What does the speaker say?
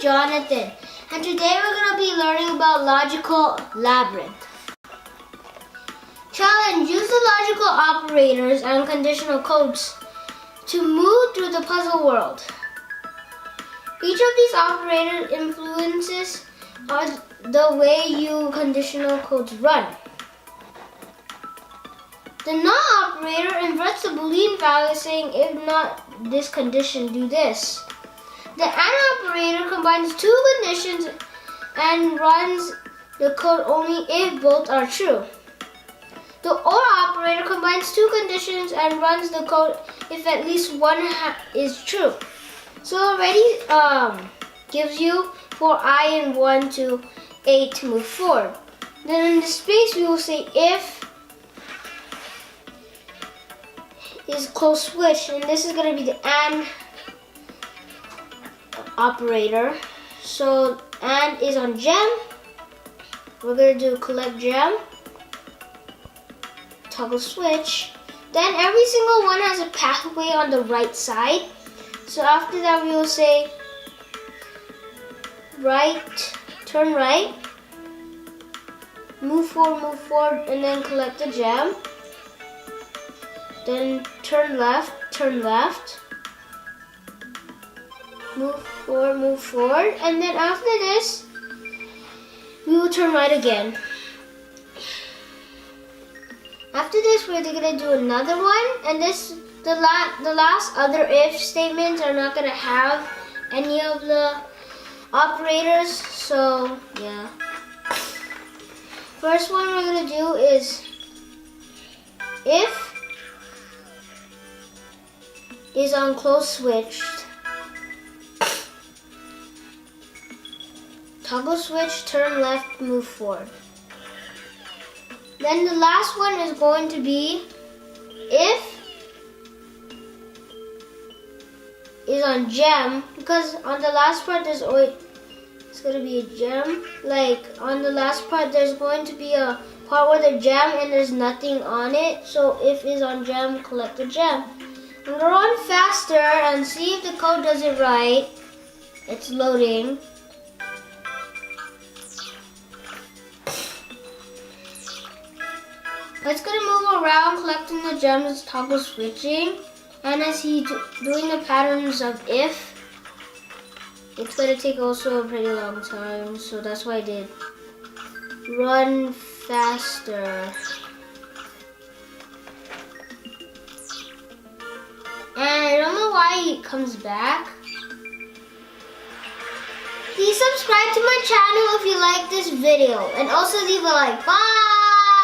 is Jonathan, and today we're going to be learning about logical labyrinth. Challenge: use the logical operators and conditional codes to move through the puzzle world. Each of these operators influences the way your conditional codes run. The not operator inverts the Boolean value, saying if not this condition, do this. The and operator combines two conditions and runs the code only if both are true. The or operator combines two conditions and runs the code if at least one is true. So already gives you for I and 1 to 8 to move forward. Then in the space we will say if is close switch, and this is going to be the and operator. So and is on gem. We're going to do collect gem, toggle switch. Then every single one has a pathway on the right side. So after that we will say right, turn right, move forward, and then collect the gem. Then turn left, move forward, and then after this, we will turn right again. After this, we're gonna do another one, and the last other if statements are not gonna have any of the operators. So yeah. First one we're gonna do is if is on close switched. Toggle switch, turn left, move forward. Then the last one is going to be if is on gem, because on the last part there's always it's going to be a gem. Like on the last part there's going to be a part where the gem and there's nothing on it. So if is on gem, collect the gem. I'm gonna run faster and see if the code does it right. It's loading. It's gonna move around collecting the gems, toggle switching, and as he's doing the patterns of if, it's gonna take also a pretty long time, so that's why I did run faster. And I don't know why he comes back. Please subscribe to my channel if you like this video, and also leave a like. Bye!